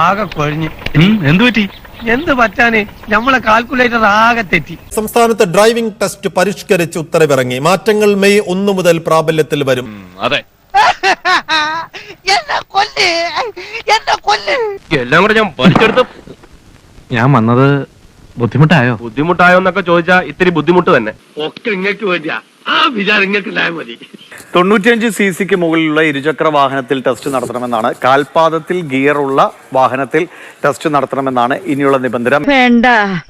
ആകെ കൊഴിഞ്ഞ്. എന്തു പറ്റി? എന്ത് പറ്റാന്, നമ്മളെ കാൽക്കുലേറ്റർ ആകെ തെറ്റി. സംസ്ഥാനത്ത് ഡ്രൈവിംഗ് ടെസ്റ്റ് പരിഷ്കരിച്ച് ഉത്തരവിറങ്ങി. മാറ്റങ്ങൾ മെയ് 1 മുതൽ പ്രാബല്യത്തിൽ വരും. അതെ, എല്ലാം കൂടെ ഞാൻ പഠിച്ചെടുത്ത്. ഞാൻ വന്നത് ബുദ്ധിമുട്ടായോ എന്നൊക്കെ ചോദിച്ചാ ഇത്തിരി ബുദ്ധിമുട്ട് തന്നെ. ഒക്കെ ഇങ്ങക്ക് വേണ്ടിയാ, ആ വിചാരം ഇങ്ങക്ക് ഉണ്ടായാൽ മതി. 95 cc മുകളിലുള്ള ഇരുചക്ര വാഹനത്തിൽ ടെസ്റ്റ് നടത്തണമെന്നാണ്. കാൽപാദത്തിൽ ഗിയറുള്ള വാഹനത്തിൽ ടെസ്റ്റ് നടത്തണമെന്നാണ് ഇനിയുള്ള നിബന്ധന. വേണ്ട.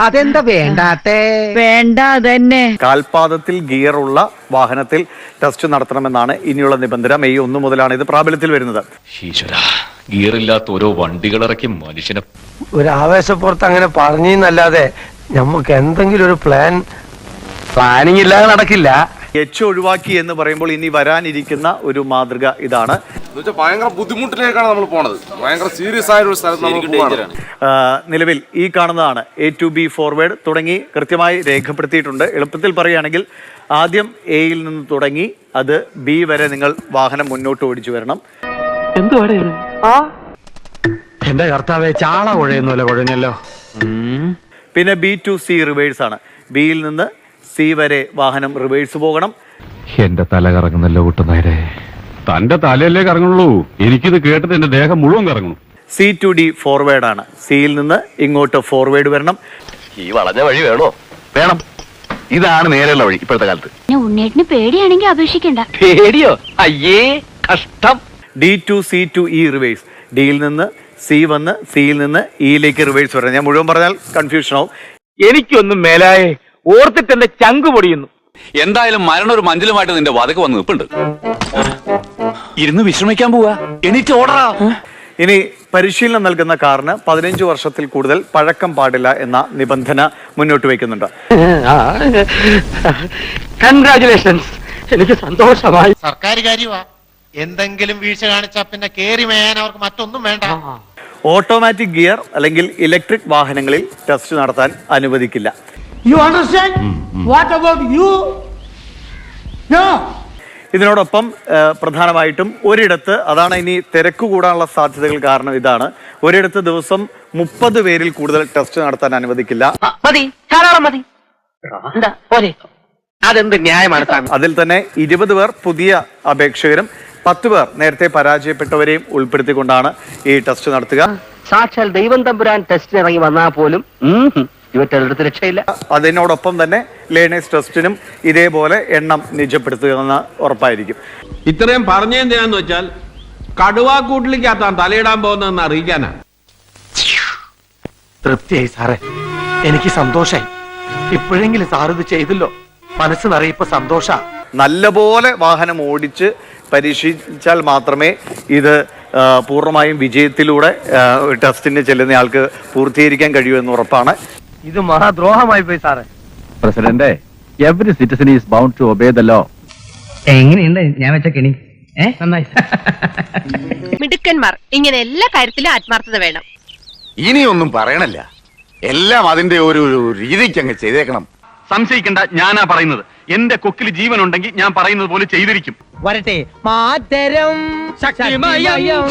അതെന്താ വേണ്ടാത്തേ? വേണ്ട തന്നെ. കാൽപാദത്തിൽ ഗിയറുള്ള വാഹനത്തിൽ ടെസ്റ്റ് നടത്തണമെന്നാണ് ഇനിയുള്ള നിബന്ധന. മെയ് 1 മുതലാണ് ഇത് പ്രാബല്യത്തിൽ വരുന്നത്. ഗിയറില്ലാത്ത ഓരോ വണ്ടികളിറക്കി മനുഷ്യനെ ഒരു ആവേശപ്പുറത്ത് അങ്ങനെ പറഞ്ഞല്ലാതെ നമുക്ക് എന്തെങ്കിലും ഒരു പ്ലാനിങ് ഇല്ലാതെ നടക്കില്ല. ഒഴിവാക്കി എന്ന് പറയുമ്പോൾ ഇനി വരാനിരിക്കുന്ന ഒരു മാതൃക ഇതാണ്. ഭയങ്കര ബുദ്ധിമുട്ടിലേക്കാണ് നമ്മൾ പോണത്. ഭയങ്കര സീരിയസ് ആയ ഒരു സ്ഥലത്ത് നിലവിൽ ഈ കാണുന്നതാണ് A to B ഫോർവേഡ് തുടങ്ങി കൃത്യമായി രേഖപ്പെടുത്തിയിട്ടുണ്ട്. എളുപ്പത്തിൽ പറയുകയാണെങ്കിൽ ആദ്യം എയിൽ നിന്ന് തുടങ്ങി അത് B വരെ നിങ്ങൾ വാഹനം മുന്നോട്ട് ഓടിച്ചു വരണം. എന്റെ കർത്താവേ, ചാള കുഴയുന്നല്ലോ കുഴഞ്ഞല്ലോ. പിന്നെ B to C റിവേഴ്സ് ആണ്. ബിയിൽ നിന്ന് C വരെ വാഹനം റിവേഴ്സ് പോകണം. എന്റെ തല കറങ്ങുന്നല്ലോ കൂട്ടുന്നേരെ. തന്റെ തലയല്ലേ കറങ്ങുള്ളൂ, എനിക്കിത് കേട്ടിട്ട് എന്റെ ദേഹം മുഴുവൻ കറങ്ങുന്നു. C to D ഫോർവേഡ് ആണ്. സിയിൽ നിന്ന് ഇങ്ങോട്ട് ഫോർവേഡ് വരണം. ഈ വളഞ്ഞ വഴി വേണം. ഇതാണ് നേരെയുള്ള വഴി ഇപ്പോഴത്തെ കാലത്ത്. ഉണ്ണേട്ടിന് പേടിയാണെങ്കിൽ അപേക്ഷിക്കണ്ട. പേടിയോ? അയ്യേ കഷ്ടം. D to C to E reverse. ഡിയിൽ നിന്ന് C വന്ന് സിയിൽ നിന്ന് ഇയിലേക്ക് റിവേഴ്സ് വരണം. ഞാൻ മുഴുവൻ പറഞ്ഞാൽ കൺഫ്യൂഷൻ ആവും. എനിക്കൊന്നും മേലായേ, ഓർത്തിട്ട് എന്റെ ചങ്ക് പൊടിയുന്നു. എന്തായാലും മരണം ഒരു മഞ്ചലുമായിട്ട് നിന്റെ വാതക വന്ന് നിൽപ്പുണ്ട്. ഇരുന്ന് വിശ്രമിക്കാൻ പോവാ, എണീറ്റ് ഓടറാ. ഇനി പരിശീലനം നൽകുന്ന കാറിന് 15 വർഷത്തിൽ കൂടുതൽ പഴക്കം പാടില്ല എന്ന നിബന്ധന മുന്നോട്ട് വയ്ക്കുന്നുണ്ട്. കൺഗ്രാറ്റുലേഷൻസ്, എനിക്ക് സന്തോഷമായി. സർക്കാർ കാര്യമാ, എന്തെങ്കിലും വീഴ്ച കാണിച്ചാ പിന്നെ കേറി മേയാൻ അവർക്ക് മറ്റൊന്നും വേണ്ട. ഓട്ടോമാറ്റിക് ഗിയർ അല്ലെങ്കിൽ ഇലക്ട്രിക് വാഹനങ്ങളിൽ ടെസ്റ്റ് നടത്താൻ അനുവദിക്കില്ല. ഇതിനോടൊപ്പം പ്രധാനമായിട്ടും ഒരിടത്ത്, അതാണ് ഇനി തിരക്ക് കൂടാനുള്ള സാധ്യതകൾ കാരണം ഇതാണ്, ഒരിടത്ത് ദിവസം 30 പേരിൽ കൂടുതൽ ടെസ്റ്റ് നടത്താൻ അനുവദിക്കില്ല. മതി, ധാരാളം മതി. അതെന്ത് ന്യായമാണ്? അതിൽ തന്നെ 20 പേർ പുതിയ അപേക്ഷകരും 10 പേർ നേരത്തെ പരാജയപ്പെട്ടവരെയും ഉൾപ്പെടുത്തിക്കൊണ്ടാണ് ഈ ടെസ്റ്റ് നടത്തുക. സാക്ഷാൽ ദൈവം തമ്പുരാൻ ടെസ്റ്റിന് ഇറങ്ങി വന്നാൽ പോലും ഇവറ്റെടുത്ത് രക്ഷയില്ല. അതിനോടൊപ്പം തന്നെ ലേണേഴ്സ് ടെസ്റ്റിനും ഇതേപോലെ എണ്ണം നിജപ്പെടുത്തുക എന്ന് ഉറപ്പായിരിക്കും. ഇത്രയും പറഞ്ഞെന്തിനാന്ന് വെച്ചാൽ കടുവാക്കൂട്ടിലേക്കകത്താണ് തലയിടാൻ പോകുന്നതെന്ന് അറിയിക്കാനാ. തൃപ്തിയായി സാറേ, എനിക്ക് സന്തോഷായി. ഇപ്പോഴെങ്കിലും സാർ ഇത് ചെയ്തല്ലോ, മനസ്സ് നിറയിപ്പോ സന്തോഷ. നല്ലപോലെ വാഹനം ഓടിച്ച് പരീക്ഷിച്ചാൽ മാത്രമേ ഇത് പൂർണ്ണമായും വിജയത്തിലൂടെ ടെസ്റ്റിന് ചെല്ലുന്നയാൾക്ക് പൂർത്തീകരിക്കാൻ കഴിയൂ എന്ന് ഉറപ്പാണ്. ഇത് മഹാദ്രോഹമായി പോയി സാറേ. President, every citizen is bound to obey the law. എങ്ങനെയുണ്ട് ഞാൻ വെച്ച കെണി? നന്നായി. മിടുക്കന്മാർ ഇങ്ങനെ എല്ലാ കാര്യത്തിലും ആത്മാർത്ഥത വേണം. ഇനിയൊന്നും പറയണല്ല, എല്ലാം അതിന്റെ ഒരു രീതിക്ക് അങ്ങ് ചെയ്തേക്കണം. സംശയിക്കണ്ട, ഞാനാ പറയുന്നത്. എന്റെ കൊക്കിൽ ജീവൻ ഉണ്ടെങ്കിൽ ഞാൻ പറയുന്നത് പോലെ ചെയ്തിരിക്കും. വരട്ടെ, മാതരം ശക്തിമയം.